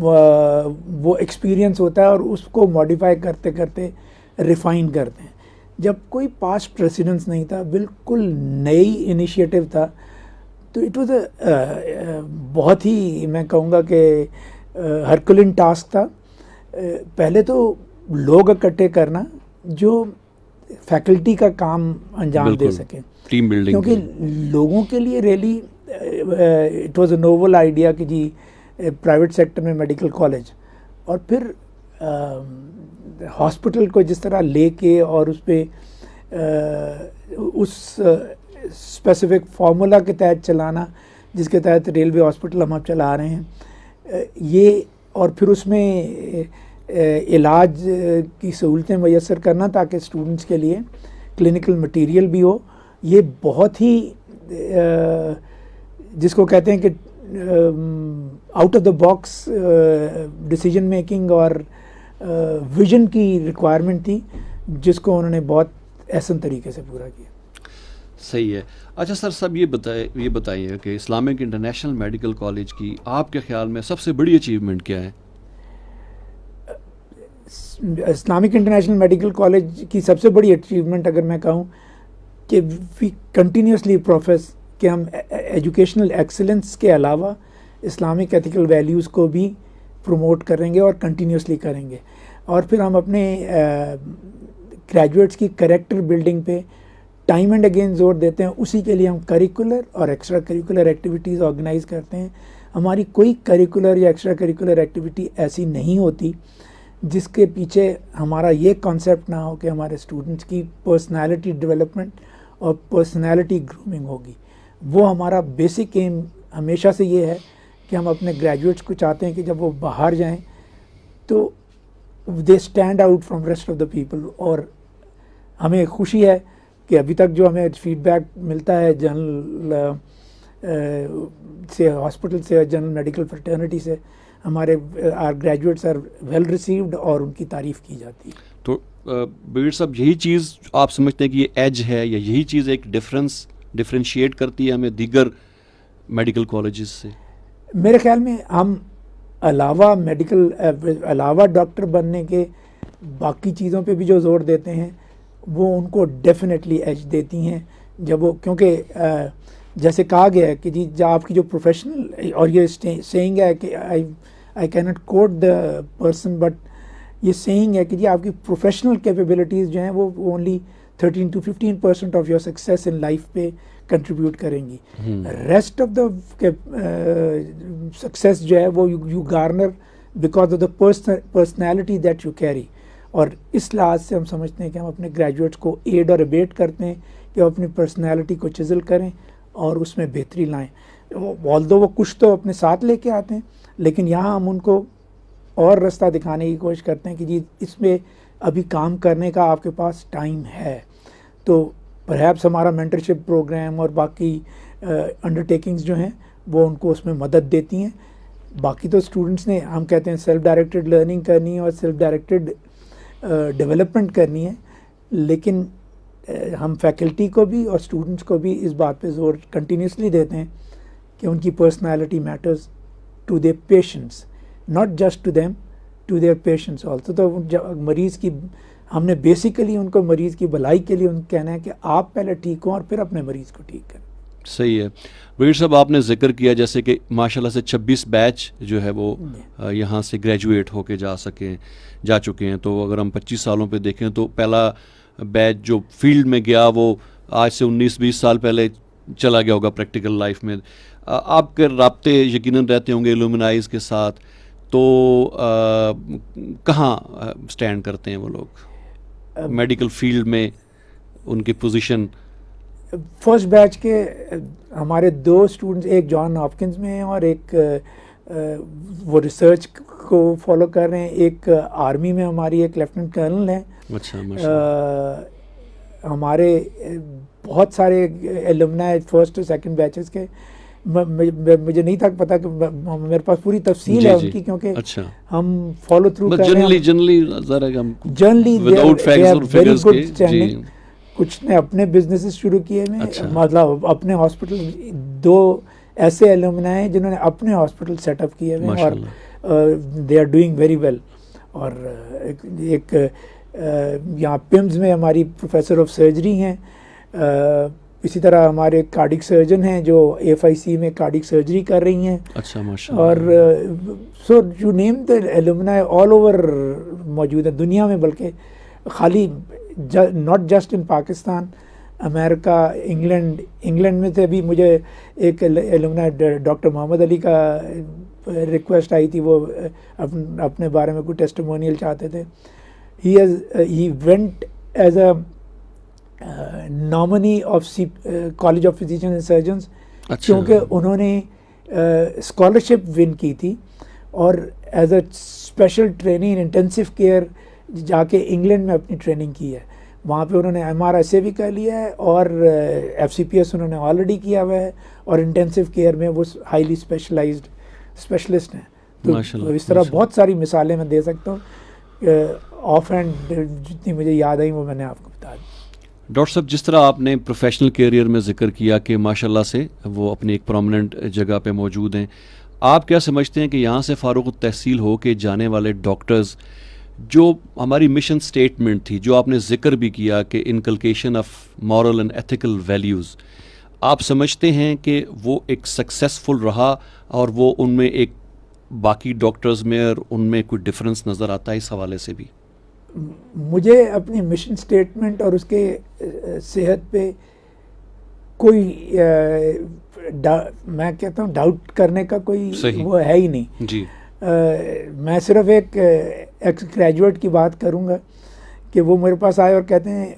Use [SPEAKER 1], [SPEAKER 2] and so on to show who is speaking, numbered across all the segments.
[SPEAKER 1] وہ ایکسپیرینس ہوتا ہے اور اس کو ماڈیفائی کرتے کرتے ریفائن کرتے ہیں. جب کوئی پاسٹ پریسیڈنس نہیں تھا, بالکل نئی انیشیٹو تھا, تو اٹ واز اے بہت ہی, میں کہوں گا کہ ہرکولین ٹاسک تھا. پہلے تو لوگ اکٹھے کرنا جو فیکلٹی کا کام انجام دے سکیں,
[SPEAKER 2] ٹیم بلڈنگ,
[SPEAKER 1] کیونکہ لوگوں کے لیے really it was a novel idea کہ جی پرائیویٹ سیکٹر میں میڈیکل کالج, اور پھر ہاسپٹل کو جس طرح لے کے اور اس پہ اس اسپیسیفک فارمولا کے تحت چلانا جس کے تحت ریلوے ہاسپٹل ہم اب چلا رہے ہیں, یہ اور پھر اس میں علاج کی سہولتیں میسر کرنا تاکہ اسٹوڈنٹس کے لیے کلینکل مٹیریل بھی ہو. یہ بہت ہی جس کو کہتے ہیں کہ out of the box decision making اور ویژن کی ریکوائرمنٹ تھی, جس کو انہوں نے بہت احسن طریقے سے پورا کیا.
[SPEAKER 2] صحیح ہے. اچھا سر, سب یہ بتائیے کہ اسلامک انٹرنیشنل میڈیکل کالج کی آپ کے خیال میں سب سے بڑی اچیومنٹ کیا ہے؟
[SPEAKER 1] اسلامک انٹرنیشنل میڈیکل کالج کی سب سے بڑی اچیومنٹ اگر میں کہوں کہ وی کنٹینیوسلی پروفیس کہ ہم ایجوکیشنل ایکسلنس کے علاوہ اسلامک ایتھیکل ویلیوز کو بھی پروموٹ کریں گے اور کنٹینیوسلی کریں گے. اور پھر ہم اپنے گریجویٹس کی کریکٹر بلڈنگ پہ ٹائم اینڈ اگین زور دیتے ہیں. اسی کے لیے ہم کریکولر اور ایکسٹرا کریکولر ایکٹیویٹیز آرگنائز کرتے ہیں. ہماری کوئی کریکولر یا ایکسٹرا کریکولر ایکٹیویٹی ایسی نہیں ہوتی جس کے پیچھے ہمارا یہ کانسیپٹ نہ ہو کہ ہمارے اسٹوڈنٹس کی پرسنالٹی ڈیولپمنٹ اور پرسنالٹی گرومنگ ہوگی. وہ ہمارا بیسک ایم ہمیشہ سے یہ ہے کہ ہم اپنے گریجویٹس کو چاہتے ہیں کہ جب وہ باہر جائیں تو they stand out from rest of the people. اور ہمیں خوشی ہے کہ ابھی تک جو ہمیں فیڈ بیک ملتا ہے جنرل سے ہاسپٹل سے, جنرل میڈیکل فرٹرنیٹی سے, ہمارے our graduates are well received اور ان کی تعریف کی جاتی ہے.
[SPEAKER 2] تو بیر صاحب, یہی چیز آپ سمجھتے ہیں کہ یہ ایج ہے, یا یہی چیز ایک ڈفرینشیٹ کرتی ہے ہمیں دیگر میڈیکل کالجز سے؟
[SPEAKER 1] میرے خیال میں ہم علاوہ ڈاکٹر بننے کے باقی چیزوں پہ بھی جو زور دیتے ہیں وہ ان کو ڈیفینیٹلی ایج دیتی ہیں. جب وہ, کیونکہ جیسے کہا گیا ہے کہ جی آپ کی جو پروفیشنل, اور یہ سیئنگ ہے کہ آئی کی not quote the person, but یہ سیئنگ ہے کہ جی آپ کی پروفیشنل کیپیبلٹیز جو ہیں وہ only 13 to 15% of your success in life پہ کنٹریبیوٹ کریں گی. ریسٹ آف دا سکسیس جو ہے وہ you Garner because of the personality that you carry. اور اس لحاظ سے ہم سمجھتے ہیں کہ ہم اپنے گریجویٹس کو ایڈ اور ابیٹ کرتے ہیں کہ وہ اپنی پرسنالٹی کو چزل کریں اور اس میں بہتری لائیں. آلدو وہ کچھ تو اپنے ساتھ لے کے آتے ہیں, لیکن یہاں ہم ان کو اور رستہ دکھانے کی کوشش کرتے ہیں کہ جی اس میں ابھی کام کرنے کا آپ کے پاس ٹائم ہے. تو پرہیپس ہمارا مینٹرشپ پروگرام اور باقی انڈرٹیکنگز جو ہیں وہ ان کو اس میں مدد دیتی ہیں. باقی تو اسٹوڈنٹس نے, ہم کہتے ہیں سیلف ڈائریکٹڈ لرننگ کرنی ہے اور سیلف ڈائریکٹڈ ڈیولپمنٹ کرنی ہے, لیکن ہم فیکلٹی کو بھی اور اسٹوڈنٹس کو بھی اس بات پہ زور کنٹینیوسلی دیتے ہیں کہ ان کی personality matters to their patients, not just to them, to their patients also. تو مریض کی, ہم نے بیسیکلی ان کو مریض کی بھلائی کے لیے ان کہنا ہے کہ آپ پہلے ٹھیک ہوں اور پھر اپنے مریض کو ٹھیک کریں.
[SPEAKER 2] صحیح ہے. ویر صاحب, آپ نے ذکر کیا جیسے کہ ماشاءاللہ سے 26 بیچ جو ہے وہ یہاں سے گریجویٹ ہو کے جا چکے ہیں. تو اگر ہم 25 سالوں پہ دیکھیں تو پہلا بیچ جو فیلڈ میں گیا وہ آج سے 19-20 سال پہلے چلا گیا ہوگا پریکٹیکل لائف میں. آپ کے رابطے یقیناً رہتے ہوں گے الومنائز کے ساتھ, تو کہاں سٹینڈ کرتے ہیں وہ لوگ میڈیکل فیلڈ میں, ان کی پوزیشن؟
[SPEAKER 1] فرسٹ بیچ کے ہمارے 2 اسٹوڈنٹس, ایک جان ہاپکنز میں ہیں اور ایک وہ ریسرچ کو فالو کر رہے ہیں. ایک آرمی میں ہماری ایک لیفٹنٹ کرنل ہیں.
[SPEAKER 2] اچھا.
[SPEAKER 1] ہمارے بہت سارے الومنائی فرسٹ اور سیکنڈ بیچز کے, مجھے نہیں تھا پتا کہ میرے پاس پوری تفصیل ہے ان کی, کیونکہ ہم فالو تھرو کر رہے ہیں. Generally very good standing. کچھ نے اپنے بزنسز شروع کیے ہیں, مطلب اپنے ہاسپٹل 2 ایسے ایلومنا ہیں جنہوں نے اپنے ہاسپٹل سیٹ اپ کیے ہوئے ہیں اور they are doing very well. اور ایک یہاں پیمز میں ہماری پروفیسر آف سرجری ہیں, اسی طرح ہمارے کارڈک سرجن ہیں جو AFIC میں کارڈک سرجری کر رہی ہیں.
[SPEAKER 2] اچھا ماشاء
[SPEAKER 1] اور so you name the ایلومنا all over موجود ہے دنیا میں, بلکہ خالی not just in Pakistan, America, England میں سے بھی مجھے ایک ایلومنا ڈاکٹر محمد علی کا ریکویسٹ آئی تھی, وہ اپنے بارے میں کوئی ٹیسٹیمونیل چاہتے تھے. He went as a nominee of college of physician and surgeons, کیونکہ انہوں نے اسکالرشپ ون کی تھی اور as a special training intensive care جا کے انگلینڈ میں اپنی ٹریننگ کی ہے. وہاں پہ انہوں نے MRSA بھی کر لیا ہے اور FCPS انہوں نے آلریڈی کیا ہوا ہے, اور انٹینسو کیئر میں وہ ہائیلی اسپیشلسٹ ہیں. تو اس طرح بہت ساری مثالیں میں دے سکتا ہوں, آف ہینڈ جتنی مجھے یاد آئی وہ میں نے آپ کو بتا دی.
[SPEAKER 2] ڈاکٹر صاحب, جس طرح آپ نے پروفیشنل کیریئر میں ذکر کیا کہ ماشاءاللہ سے وہ اپنی ایک پرومیننٹ جگہ پہ موجود ہیں, آپ کیا سمجھتے ہیں کہ یہاں سے فارغ التحصیل ہو کے جانے والے ڈاکٹرز, جو ہماری مشن سٹیٹمنٹ تھی جو آپ نے ذکر بھی کیا کہ انکلکیشن of moral and ethical values, آپ سمجھتے ہیں کہ وہ ایک سکسیسفل رہا اور وہ ان میں ایک باقی ڈاکٹرز میں اور ان میں کوئی ڈفرینس نظر آتا ہے اس حوالے سے بھی؟
[SPEAKER 1] مجھے اپنی مشن سٹیٹمنٹ اور اس کے صحت پہ کوئی میں کہتا ہوں ڈاؤٹ کرنے کا کوئی وہ ہے ہی نہیں.
[SPEAKER 2] جی,
[SPEAKER 1] میں صرف ایک ایکس گریجویٹ کی بات کروں گا کہ وہ میرے پاس آئے اور کہتے ہیں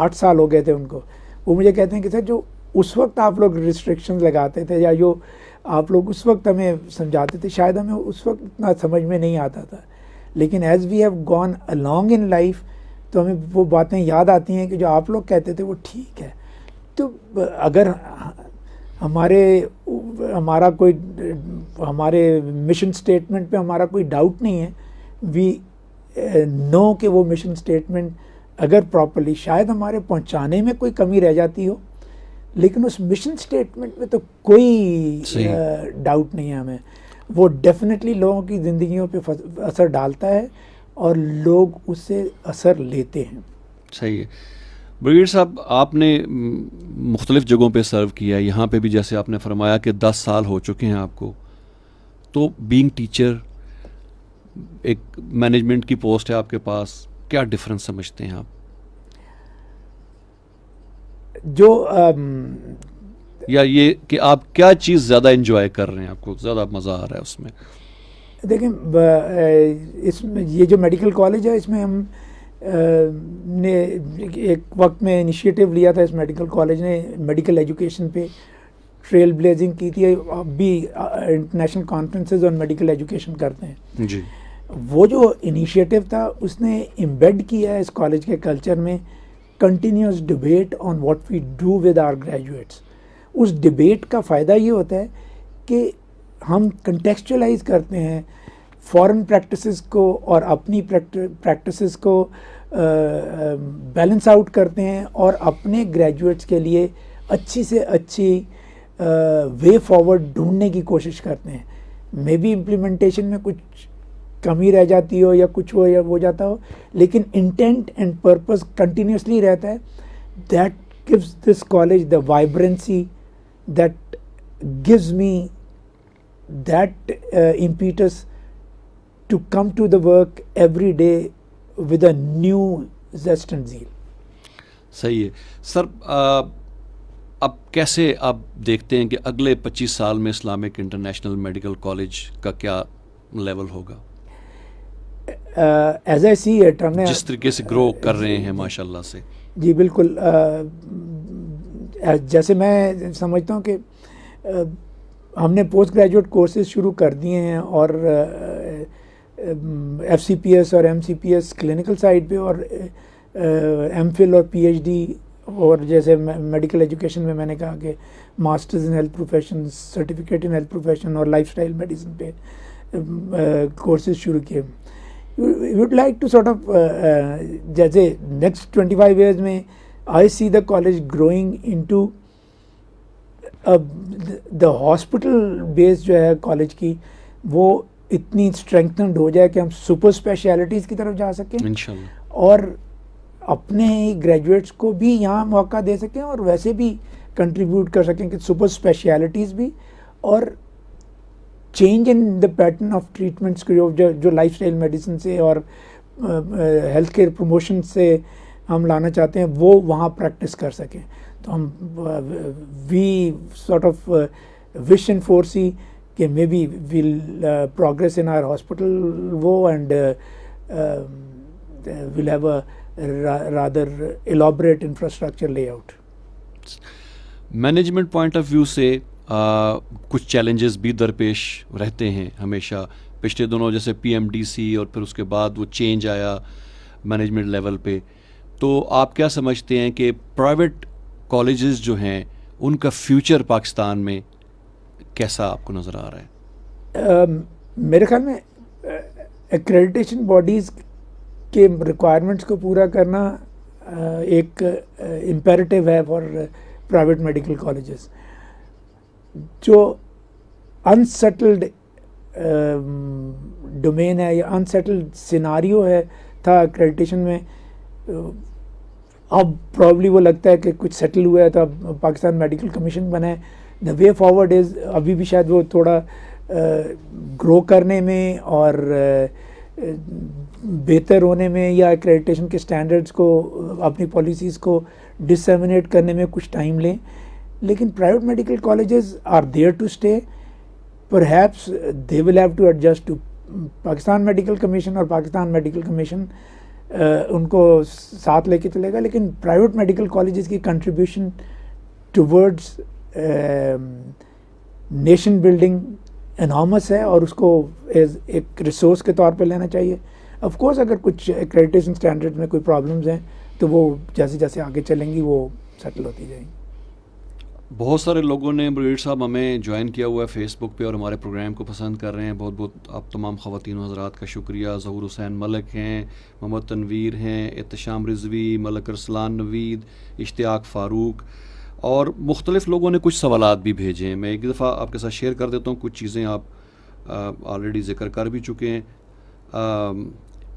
[SPEAKER 1] 8 سال ہو گئے تھے ان کو. وہ مجھے کہتے ہیں کہ سر جو اس وقت آپ لوگ ریسٹرکشنز لگاتے تھے یا جو آپ لوگ اس وقت ہمیں سمجھاتے تھے شاید ہمیں اس وقت اتنا سمجھ میں نہیں آتا تھا, لیکن as we have gone along in life تو ہمیں وہ باتیں یاد آتی ہیں کہ جو آپ لوگ کہتے تھے وہ ٹھیک ہے. تو اگر ہمارا کوئی ہمارے مشن سٹیٹمنٹ پہ ہمارا کوئی ڈاؤٹ نہیں ہے, وی نو کہ وہ مشن سٹیٹمنٹ اگر پراپرلی شاید ہمارے پہنچانے میں کوئی کمی رہ جاتی ہو, لیکن اس مشن سٹیٹمنٹ میں تو کوئی ڈاؤٹ نہیں ہے ہمیں, وہ ڈیفینیٹلی لوگوں کی زندگیوں پہ اثر ڈالتا ہے اور لوگ اس سے اثر لیتے ہیں.
[SPEAKER 2] صحیح ہے. بریگیڈ صاحب, آپ نے مختلف جگہوں پہ سرو کیا ہے, یہاں پہ بھی جیسے آپ نے فرمایا کہ 10 سال ہو چکے ہیں آپ کو, تو بینگ ٹیچر ایک مینجمنٹ کی پوسٹ ہے آپ کے پاس, کیا ڈفرینس سمجھتے ہیں آپ؟
[SPEAKER 1] جو
[SPEAKER 2] یا یہ کہ آپ کیا چیز زیادہ انجوائے کر رہے ہیں, آپ کو زیادہ مزہ آ رہا ہے اس میں؟
[SPEAKER 1] دیکھیں, اس میں یہ جو میڈیکل کالج ہے اس میں ہم نے ایک وقت میں انیشیٹو لیا تھا, اس میڈیکل کالج نے میڈیکل ایجوکیشن پہ ٹریل بلیزنگ کی تھی. اب بھی انٹرنیشنل کانفرنسز آن میڈیکل ایجوکیشن کرتے ہیں.
[SPEAKER 2] جی,
[SPEAKER 1] وہ جو انیشیٹو تھا اس نے امبیڈ کیا ہے اس کالج کے کلچر میں continuous debate on what we do with our graduates. اس ڈبیٹ کا فائدہ یہ ہوتا ہے کہ ہم کنٹیکسچولائز کرتے ہیں فارن پریکٹسز کو اور اپنی پریکٹسز کو بیلنس آؤٹ کرتے ہیں اور اپنے گریجویٹس کے لیے اچھی سے اچھی وے فارورڈ ڈھونڈنے کی کوشش کرتے ہیں. مے بی امپلیمنٹیشن میں کچھ کمی رہ جاتی ہو یا کچھ ہو جاتا ہو, لیکن انٹینٹ اینڈ پرپز کنٹینیوسلی رہتا ہے. That gives this college the vibrancy that gives me that impetus to come to the work every day with a new zest and zeal.
[SPEAKER 2] صحیح ہے سر. اب کیسے آپ دیکھتے ہیں کہ اگلے 25 سال میں اسلامک انٹرنیشنل میڈیکل کالج کا کیا لیول ہوگا؟
[SPEAKER 1] ایز اے سی اٹ ہم نے
[SPEAKER 2] جس طریقے سے گرو کر رہے ہیں ماشاء اللہ سے.
[SPEAKER 1] جی بالکل, جیسے میں سمجھتا ہوں کہ ہم نے پوسٹ گریجویٹ کورسز شروع کر دیے ہیں اور FCPS اور MCPS کلینکل سائڈ پہ اور MPhil اور PhD, اور جیسے میڈیکل ایجوکیشن میں نے کہا کہ masters in health profession, certificate in health profession اور لائف اسٹائل میڈیسن پہ کورسز شروع کیے. We would like to sort of جیسے next 25 years میں I see the college growing into اب دا ہاسپٹل بیس جو ہے کالج کی وہ اتنی اسٹرینگتھنڈ ہو جائے کہ ہم سپر اسپیشلٹیز کی طرف جا سکیں
[SPEAKER 2] انشاءاللہ،
[SPEAKER 1] اور اپنے گریجویٹس کو بھی یہاں موقع دے سکیں اور ویسے بھی کنٹریبیوٹ کر سکیں کہ سپر اسپیشلٹیز بھی اور change in the pattern of treatments کو جو لائف اسٹائل میڈیسن سے اور ہیلتھ کیئر پروموشن سے ہم لانا چاہتے ہیں وہ وہاں پریکٹس کر سکیں. تو ہم we sort of wish and foresee کہ may be well progress in our hospital وہ and we'll have a rather elaborate infrastructure layout.
[SPEAKER 2] Management point of view سے کچھ چیلنجز بھی درپیش رہتے ہیں ہمیشہ. پچھلے دنوں جیسے پی ایم ڈی سی اور پھر اس کے بعد وہ چینج آیا مینجمنٹ لیول پہ، تو آپ کیا سمجھتے ہیں کہ پرائیویٹ کالجز جو ہیں ان کا فیوچر پاکستان میں کیسا آپ کو نظر آ رہا ہے؟
[SPEAKER 1] میرے خیال میں ایکریڈیٹیشن باڈیز کے ریکوائرمنٹس کو پورا کرنا ایک امپیریٹیو ہے فار پرائیویٹ میڈیکل کالجز. جو انسیٹلڈ ڈومین ہے یا انسیٹلڈ سیناریو ہے تھا ایکریڈیٹیشن میں، اب پرابلی وہ لگتا ہے کہ کچھ سیٹل ہوا ہے تو اب پاکستان میڈیکل کمیشن بنا ہے. دا وے فارورڈ از ابھی بھی شاید وہ تھوڑا گرو کرنے میں اور بہتر ہونے میں یا ایکریڈیٹیشن کے اسٹینڈرڈس کو اپنی پالیسیز کو ڈسیمینیٹ کرنے میں کچھ ٹائم لیں. لیکن private medical colleges are there to stay. Perhaps they will have to adjust to Pakistan medical commission اور پاکستان میڈیکل کمیشن ان کو ساتھ لے کے چلے گا. لیکن پرائیویٹ میڈیکل کالجز کی contribution towards nation building enormous ہے اور اس کو ایز ایک ریسورس کے طور پہ لینا چاہیے. آف کورس اگر کچھ ایکریڈیٹیشن اسٹینڈرڈ میں کوئی پرابلمز ہیں تو وہ جیسے جیسے آگے چلیں گی وہ سیٹل ہوتی جائیں گی.
[SPEAKER 2] بہت سارے لوگوں نے بریڈ صاحب ہمیں جوائن کیا ہوا ہے فیس بک پہ اور ہمارے پروگرام کو پسند کر رہے ہیں. بہت بہت آپ تمام خواتین و حضرات کا شکریہ. ظہور حسین ملک ہیں، محمد تنویر ہیں، احتشام رضوی، ملک ارسلان نوید، اشتیاق فاروق اور مختلف لوگوں نے کچھ سوالات بھی بھیجے ہیں. میں ایک دفعہ آپ کے ساتھ شیئر کر دیتا ہوں. کچھ چیزیں آپ آلریڈی ذکر کر بھی چکے ہیں.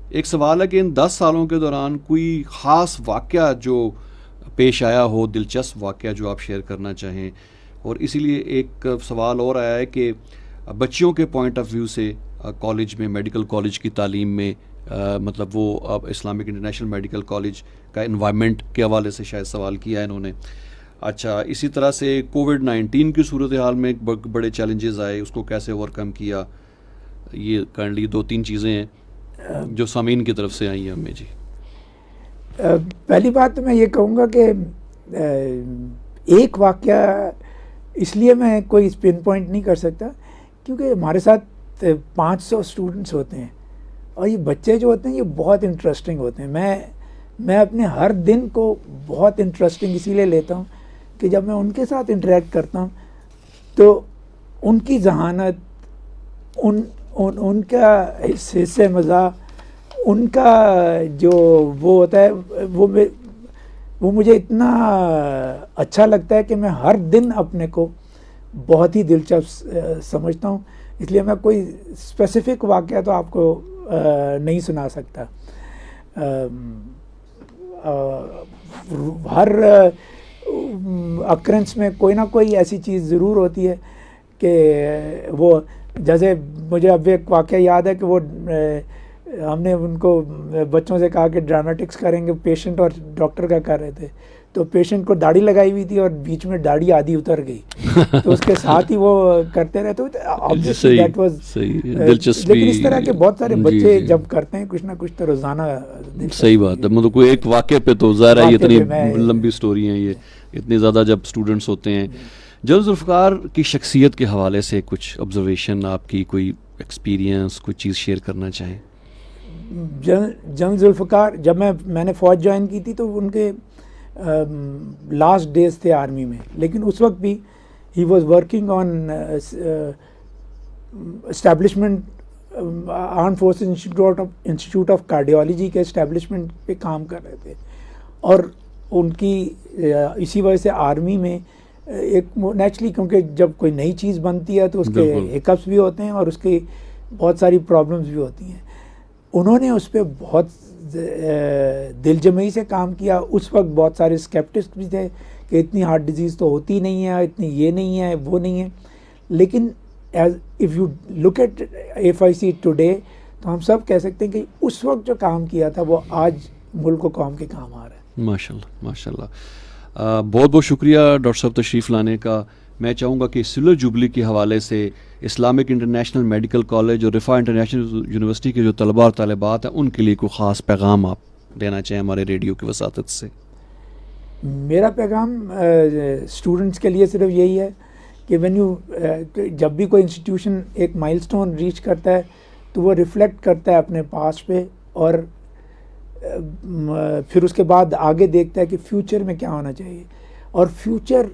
[SPEAKER 2] ایک سوال ہے کہ ان 10 سالوں کے دوران کوئی خاص واقعہ جو پیش آیا ہو، دلچسپ واقعہ جو آپ شیئر کرنا چاہیں. اور اسی لیے ایک سوال اور آیا ہے کہ بچیوں کے پوائنٹ آف ویو سے کالج میں، میڈیکل کالج کی تعلیم میں، مطلب وہ اب اسلامک انٹرنیشنل میڈیکل کالج کا انوائرمنٹ کے حوالے سے شاید سوال کیا ہے انہوں نے. اچھا، اسی طرح سے کووڈ-19 کی صورتحال میں بڑے چیلنجز آئے، اس کو کیسے اوور کم کیا. یہ کرنٹلی 2-3 چیزیں ہیں جو سامعین کی طرف سے آئی ہیں ہمیں. جی،
[SPEAKER 1] پہلی بات تو میں یہ کہوں گا کہ ایک واقعہ اس لیے میں کوئی پن پوائنٹ نہیں کر سکتا کیونکہ ہمارے ساتھ 500 اسٹوڈنٹس ہوتے ہیں اور یہ بچے جو ہوتے ہیں یہ بہت انٹرسٹنگ ہوتے ہیں. میں اپنے ہر دن کو بہت انٹرسٹنگ اسی لیے لیتا ہوں کہ جب میں ان کے ساتھ انٹریکٹ کرتا ہوں تو ان کی ذہانت، ان کا حصہ مزاح، ان کا جو وہ ہوتا ہے وہ مجھے اتنا اچھا لگتا ہے کہ میں ہر دن اپنے کو بہت ہی دلچسپ سمجھتا ہوں. اس لیے میں کوئی اسپیسیفک واقعہ تو آپ کو نہیں سنا سکتا. ہر اکرنس میں کوئی نہ کوئی ایسی چیز ضرور ہوتی ہے کہ وہ، جیسے مجھے اب ایک واقعہ یاد ہے کہ وہ ہم نے ان کو بچوں سے کہا کہ ڈرامیٹکس کریں گے، پیشنٹ اور ڈاکٹر کا کر رہے تھے تو پیشنٹ کو داڑھی لگائی ہوئی تھی اور بیچ میں داڑھی آدھی اتر گئی تو اس کے ساتھ ہی وہ کرتے رہتے ہوتے. لیکن اس طرح کے بہت سارے بچے جب کرتے ہیں کچھ نہ کچھ تو روزانہ.
[SPEAKER 2] صحیح بات ہے، مطلب کوئی ایک واقعے پہ تو ظاہر ہے اتنی لمبی سٹوری ہیں، یہ اتنے زیادہ جب اسٹوڈنٹس ہوتے ہیں. جنرل ذوالفقار کی شخصیت کے حوالے سے کچھ آبزرویشن آپ کی، کوئی ایکسپیرینس، کوئی چیز شیئر کرنا چاہیں.
[SPEAKER 1] جنرل ذوالفقار جب میں نے فوج جوائن کی تھی تو ان کے لاسٹ ڈیز تھے آرمی میں، لیکن اس وقت بھی he was working on establishment arm forces institute of cardiology کے اسٹیبلشمنٹ پہ کام کر رہے تھے. اور ان کی اسی وجہ سے آرمی میں ایک نیچرلی کیونکہ جب کوئی نئی چیز بنتی ہے تو اس کے
[SPEAKER 2] بالکل۔
[SPEAKER 1] ہیکپس بھی ہوتے ہیں اور اس کی بہت ساری پرابلمز بھی ہوتی ہیں. انہوں نے اس پہ بہت دل جمعی سے کام کیا. اس وقت بہت سارے اسکیپٹسٹ بھی تھے کہ اتنی ہارٹ ڈیزیز تو ہوتی نہیں ہے, اتنی یہ نہیں ہے, وہ نہیں ہے. لیکن if you look at FIC today تو ہم سب کہہ سکتے ہیں کہ اس وقت جو کام کیا تھا وہ آج ملک و قوم کے کام آ رہا ہے.
[SPEAKER 2] ماشاء اللہ ماشاء اللہ. بہت بہت شکریہ ڈاکٹر صاحب تشریف لانے کا. میں چاہوں گا کہ سلور جوبلی کے حوالے سے اسلامک انٹرنیشنل میڈیکل کالج اور رفا انٹرنیشنل یونیورسٹی کے جو طلباء اور طالبات ہیں ان کے لیے کوئی خاص پیغام آپ دینا چاہیں ہمارے ریڈیو کی وساطت سے.
[SPEAKER 1] میرا پیغام اسٹوڈنٹس کے لیے صرف یہی ہے کہ جب بھی کوئی انسٹیٹیوشن ایک مائل سٹون ریچ کرتا ہے تو وہ ریفلیکٹ کرتا ہے اپنے پاسٹ پہ اور پھر اس کے بعد آگے دیکھتا ہے کہ فیوچر میں کیا ہونا چاہیے. اور فیوچر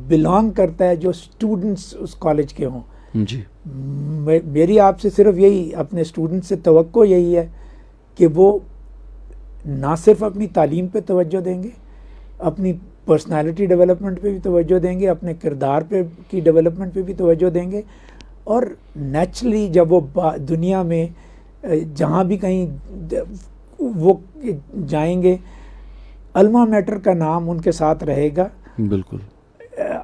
[SPEAKER 1] بلانگ کرتا ہے جو اسٹوڈنٹس اس کالج کے ہوں.
[SPEAKER 2] جی
[SPEAKER 1] میری آپ سے صرف یہی اپنے اسٹوڈنٹ سے توقع یہی ہے کہ وہ نہ صرف اپنی تعلیم پہ توجہ دیں گے, اپنی پرسنالٹی ڈیولپمنٹ پہ بھی توجہ دیں گے, اپنے کردار پہ کی ڈیولپمنٹ پہ بھی توجہ دیں گے. اور نیچرلی جب وہ دنیا میں جہاں بھی کہیں وہ جائیں گے الما میٹر کا نام ان کے ساتھ رہے گا.
[SPEAKER 2] بالکل.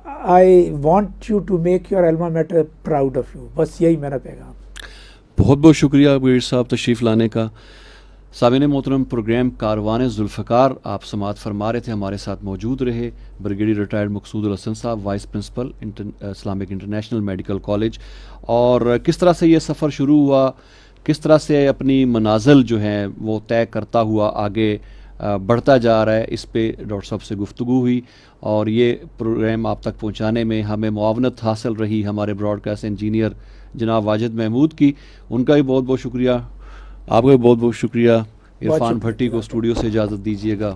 [SPEAKER 1] I want you to make your alma mater proud of you. بس یہی میرا پیغام.
[SPEAKER 2] بہت بہت شکریہ بغیر صاحب تشریف لانے کا. سامعین محترم, پروگرام کاروان ذوالفقار آپ سماعت فرما رہے تھے. ہمارے ساتھ موجود رہے بریگیڈیئر ریٹائرڈ مقصود الحسن صاحب, vice principal Islamic international medical college. اور کس طرح سے یہ سفر شروع ہوا, کس طرح سے اپنی منازل جو ہیں وہ طے کرتا ہوا آگے بڑھتا جا رہا ہے, اس پہ ڈاکٹر صاحب سے گفتگو ہوئی. اور یہ پروگرام آپ تک پہنچانے میں ہمیں معاونت حاصل رہی ہمارے براڈ کاسٹ انجینئر جناب واجد محمود کی. ان کا بھی بہت بہت شکریہ. آپ کا بھی بہت بہت شکریہ. عرفان بھٹی کو اسٹوڈیو سے اجازت دیجیے گا.